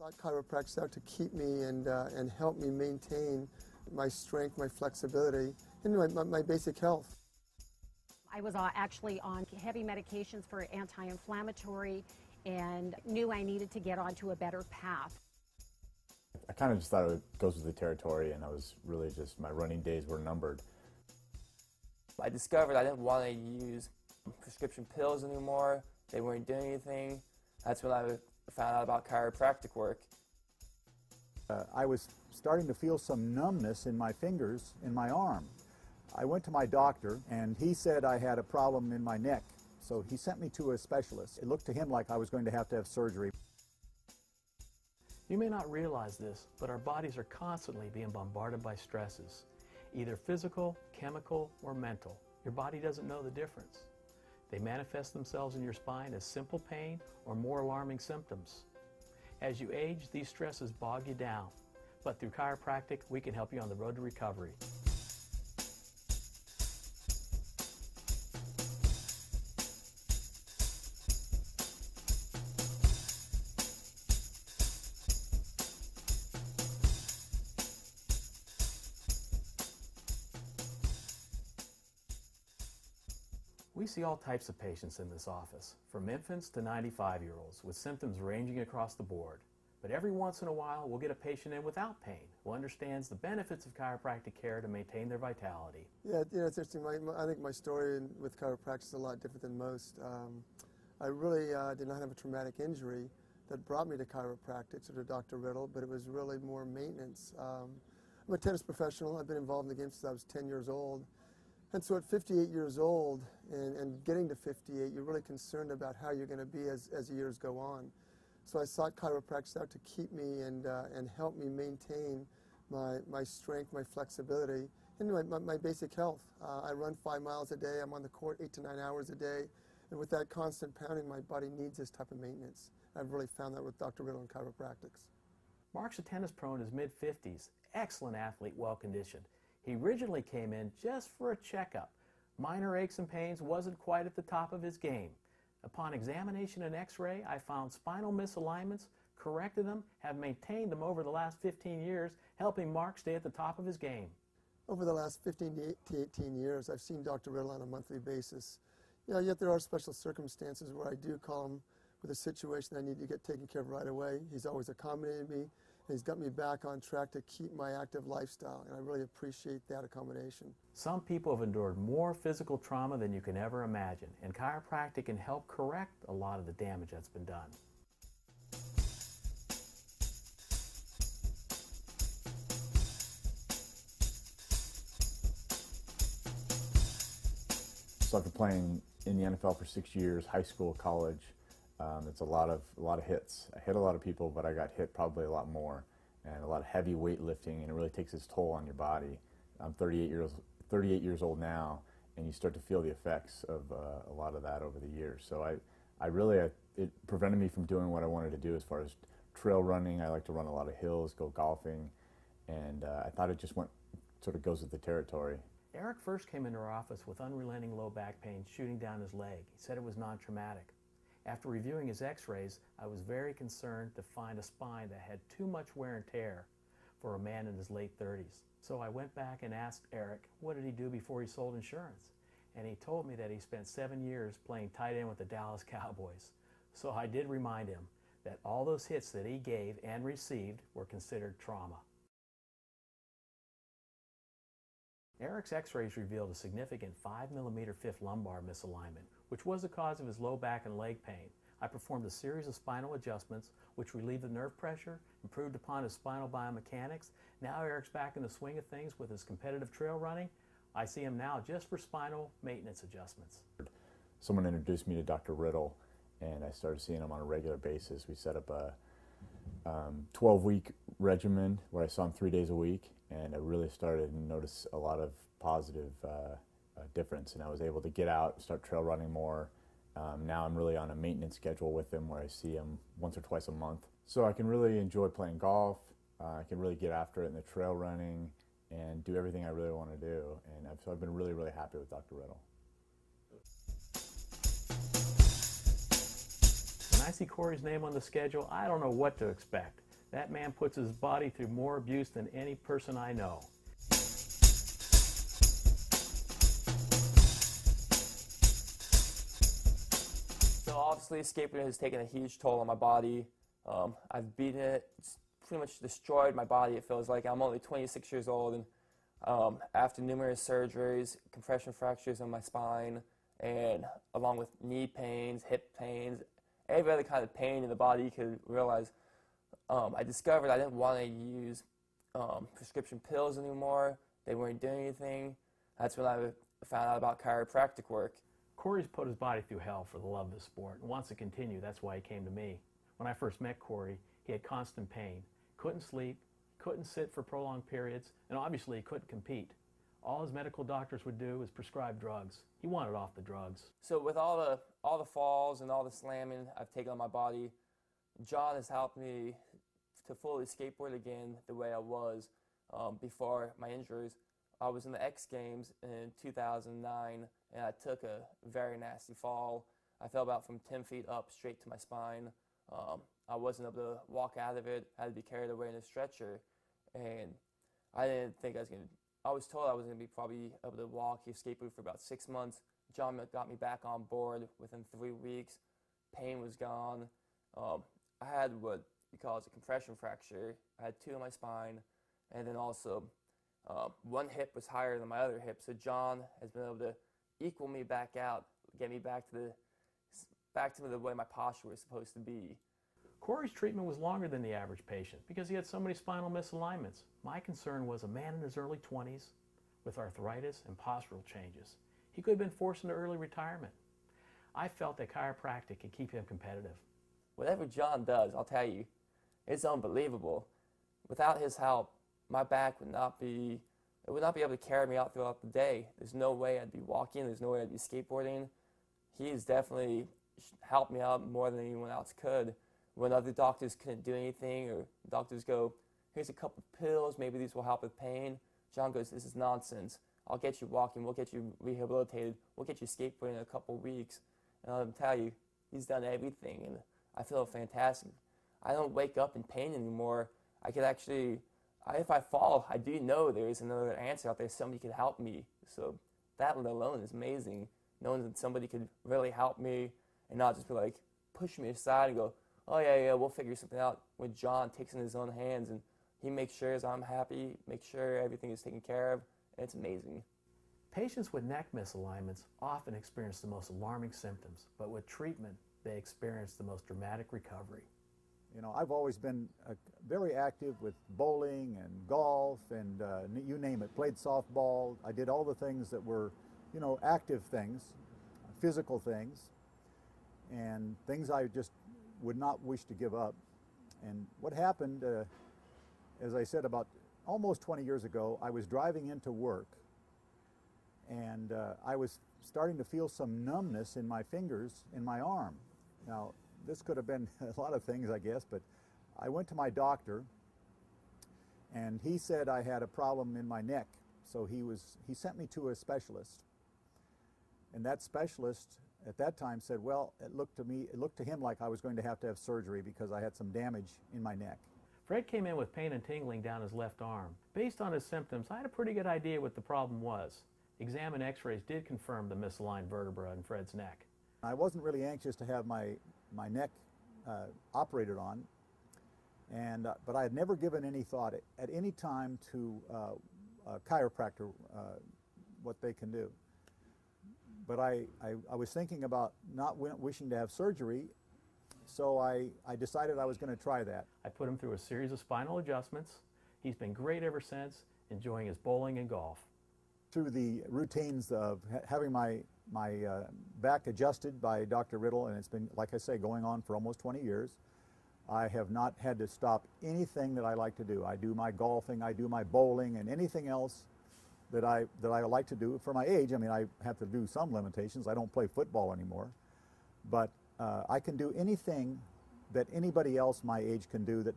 sought chiropractic out to keep me and help me maintain my strength, my flexibility, and my basic health. I was actually on heavy medications for anti-inflammatory and knew I needed to get onto a better path. I kind of just thought it goes with the territory, and I was really just, my running days were numbered. I discovered I didn't want to use prescription pills anymore. They weren't doing anything. That's when I found out about chiropractic work. I was starting to feel some numbness in my fingers, in my arm. I went to my doctor, and he said I had a problem in my neck. So he sent me to a specialist. It looked to him like I was going to have surgery. You may not realize this, but our bodies are constantly being bombarded by stresses, either physical, chemical, or mental. Your body doesn't know the difference. They manifest themselves in your spine as simple pain or more alarming symptoms. As you age, these stresses bog you down, but through chiropractic, we can help you on the road to recovery. We see all types of patients in this office, from infants to 95-year-olds, with symptoms ranging across the board. But every once in a while, we'll get a patient in without pain, who understands the benefits of chiropractic care to maintain their vitality. Yeah, it's interesting. I think my story with chiropractic is a lot different than most. I really did not have a traumatic injury that brought me to chiropractic, or to Dr. Riddel, but it was really more maintenance. I'm a tennis professional. I've been involved in the game since I was 10 years old. And so at 58 years old and getting to 58, you're really concerned about how you're going to be as the years go on. So I sought chiropractic out to keep me and help me maintain my strength, my flexibility, and my basic health. I run 5 miles a day. I'm on the court 8 to 9 hours a day. And with that constant pounding, my body needs this type of maintenance. I've really found that with Dr. Riddel and chiropractics. Mark's a tennis pro in his mid-50s, excellent athlete, well-conditioned. He originally came in just for a checkup. Minor aches and pains wasn't quite at the top of his game. Upon examination and x-ray, I found spinal misalignments, corrected them, have maintained them over the last 15 years, helping Mark stay at the top of his game. Over the last 15 to 18 years, I've seen Dr. Riddel on a monthly basis. Yet there are special circumstances where I do call him with a situation I need to get taken care of right away. He's always accommodated me. He's got me back on track to keep my active lifestyle, and I really appreciate that accommodation. Some people have endured more physical trauma than you can ever imagine, and chiropractic can help correct a lot of the damage that's been done. So after playing in the NFL for 6 years, high school, college, it's a lot of hits. I hit a lot of people, but I got hit probably a lot more, and a lot of heavy weightlifting, and it really takes its toll on your body. I'm 38 years old now, and you start to feel the effects of a lot of that over the years. So it prevented me from doing what I wanted to do as far as trail running. I like to run a lot of hills, go golfing, and I thought it just sort of goes with the territory. Eric first came into our office with unrelenting low back pain shooting down his leg. He said it was non-traumatic. After reviewing his x-rays, I was very concerned to find a spine that had too much wear and tear for a man in his late 30s. So I went back and asked Eric, what did he do before he sold insurance? And he told me that he spent 7 years playing tight end with the Dallas Cowboys. So I did remind him that all those hits that he gave and received were considered trauma. Eric's x-rays revealed a significant 5mm fifth lumbar misalignment, which was the cause of his low back and leg pain. I performed a series of spinal adjustments, which relieved the nerve pressure, improved upon his spinal biomechanics. Now Eric's back in the swing of things with his competitive trail running. I see him now just for spinal maintenance adjustments. Someone introduced me to Dr. Riddel, and I started seeing him on a regular basis. We set up a 12-week regimen where I saw him 3 days a week, and I really started to notice a lot of positive difference, and I was able to get out, start trail running more. Now I'm really on a maintenance schedule with him where I see him once or twice a month. So I can really enjoy playing golf, I can really get after it in the trail running and do everything I really want to do, and so I've been really, really happy with Dr. Riddel. When I see Corey's name on the schedule, I don't know what to expect. That man puts his body through more abuse than any person I know. So obviously skateboarding has taken a huge toll on my body. I've beaten it. It's pretty much destroyed my body, it feels like. I'm only 26 years old, and after numerous surgeries, compression fractures in my spine, and along with knee pains, hip pains, every other kind of pain in the body you could realize, I discovered I didn't want to use prescription pills anymore. They weren't doing anything. That's when I found out about chiropractic work. Corey's put his body through hell for the love of the sport and wants to continue. That's why he came to me. When I first met Corey, he had constant pain, couldn't sleep, couldn't sit for prolonged periods, and obviously he couldn't compete. All his medical doctors would do was prescribe drugs. He wanted off the drugs. So with all the falls and all the slamming I've taken on my body, John has helped me to fully skateboard again the way I was before my injuries. I was in the X Games in 2009, and I took a very nasty fall. I fell about from 10 feet up straight to my spine. I wasn't able to walk out of it. I had to be carried away in a stretcher, and I didn't think I was told I was going to be probably able to walk or skateboard for about 6 months. John got me back on board within 3 weeks. Pain was gone. I had what you call a compression fracture. I had 2 in my spine, and then also one hip was higher than my other hip. So John has been able to equal me back out, get me back to the way my posture was supposed to be. Corey's treatment was longer than the average patient because he had so many spinal misalignments. My concern was a man in his early 20s with arthritis and postural changes. He could have been forced into early retirement. I felt that chiropractic could keep him competitive. Whatever John does, I'll tell you, it's unbelievable. Without his help, my back would not be able to carry me out throughout the day. There's no way I'd be walking. There's no way I'd be skateboarding. He's definitely helped me out more than anyone else could. When other doctors couldn't do anything, or doctors go, here's a couple of pills, maybe these will help with pain, John goes, this is nonsense. I'll get you walking, we'll get you rehabilitated, we'll get you skateboarding in a couple of weeks. And I'll tell you, he's done everything, and I feel fantastic. I don't wake up in pain anymore. I could actually, if I fall, I do know there's another answer out there. Somebody could help me. So that alone is amazing, knowing that somebody could really help me and not just be like, push me aside and go, oh yeah, we'll figure something out. When John takes it in his own hands and he makes sure I'm happy, makes sure everything is taken care of, and it's amazing. Patients with neck misalignments often experience the most alarming symptoms, but with treatment, they experience the most dramatic recovery. You know, I've always been very active with bowling and golf and you name it, played softball. I did all the things that were, you know, active things, physical things, and things I just would not wish to give up. And what happened, as I said, about almost 20 years ago, I was driving into work, and I was starting to feel some numbness in my fingers, in my arm. Now, this could have been a lot of things, I guess, but I went to my doctor, and he said I had a problem in my neck. So he sent me to a specialist, and that specialist at that time said, well, it looked to him like I was going to have surgery because I had some damage in my neck. Fred came in with pain and tingling down his left arm. Based on his symptoms, I had a pretty good idea what the problem was. Exam and x-rays did confirm the misaligned vertebra in Fred's neck. I wasn't really anxious to have my neck operated on, but I had never given any thought at any time to a chiropractor, what they can do. But I was thinking about not wishing to have surgery, so I decided I was going to try that. I put him through a series of spinal adjustments. He's been great ever since, enjoying his bowling and golf. Through the routines of having my back adjusted by Dr. Riddel, and it's been, like I say, going on for almost 20 years, I have not had to stop anything that I like to do. I do my golfing, I do my bowling, and anything else that I like to do for my age. I mean, I have to do some limitations. I don't play football anymore, but I can do anything that anybody else my age can do that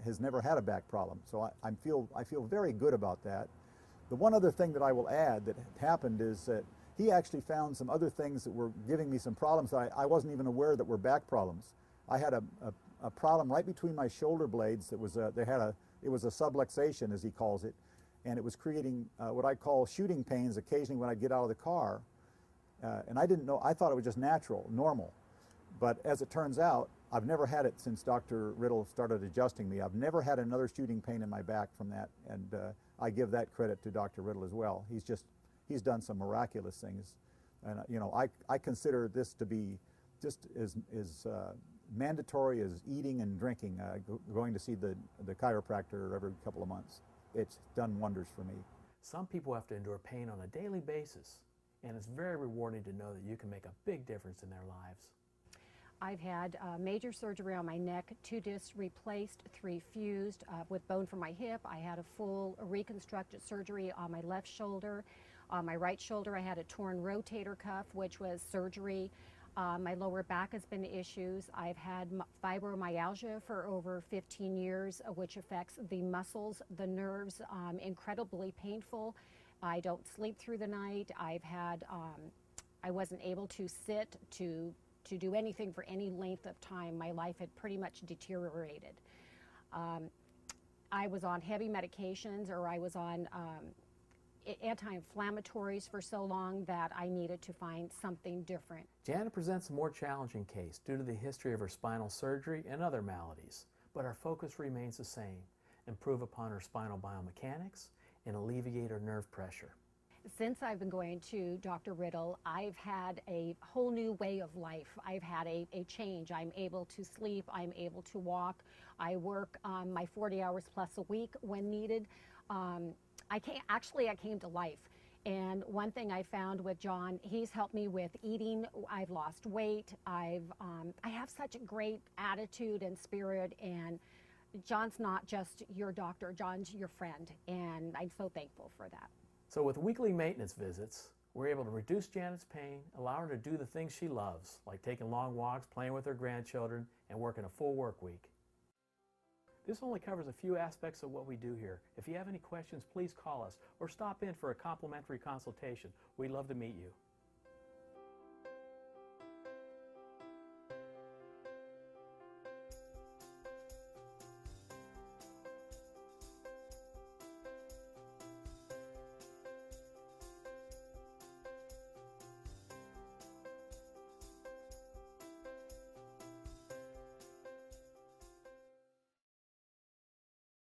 has never had a back problem. So I feel very good about that. The one other thing that I will add that happened is that he actually found some other things that were giving me some problems that I wasn't even aware that were back problems. I had a problem right between my shoulder blades that was it was a subluxation, as he calls it, and it was creating what I call shooting pains occasionally when I get out of the car. And I didn't know, I thought it was just natural, normal. But as it turns out, I've never had it since Dr. Riddel started adjusting me. I've never had another shooting pain in my back from that, and I give that credit to Dr. Riddel as well. He's done some miraculous things. And you know, I consider this to be just as mandatory as eating and drinking, going to see the chiropractor every couple of months. It's done wonders for me. Some people have to endure pain on a daily basis, and it's very rewarding to know that you can make a big difference in their lives. I've had major surgery on my neck, 2 discs replaced, 3 fused, with bone from my hip. I had a full reconstructed surgery on my left shoulder. On my right shoulder, I had a torn rotator cuff, which was surgery. My lower back has been issues. I've had fibromyalgia for over 15 years, which affects the muscles, the nerves, incredibly painful. I don't sleep through the night. I've had, I wasn't able to sit, to do anything for any length of time. My life had pretty much deteriorated. I was on heavy medications, or I was on anti-inflammatories for so long that I needed to find something different. Janet presents a more challenging case due to the history of her spinal surgery and other maladies, but our focus remains the same: improve upon her spinal biomechanics and alleviate her nerve pressure. Since I've been going to Dr. Riddel, I've had a whole new way of life. I've had a change. I'm able to sleep. I'm able to walk. I work my 40 hours plus a week when needed. I came to life. And one thing I found with John, he's helped me with eating. I've lost weight. I have such a great attitude and spirit, and John's not just your doctor, John's your friend, and I'm so thankful for that. So with weekly maintenance visits, we're able to reduce Janet's pain, allow her to do the things she loves, like taking long walks, playing with her grandchildren, and working a full work week. This only covers a few aspects of what we do here. If you have any questions, please call us or stop in for a complimentary consultation. We'd love to meet you.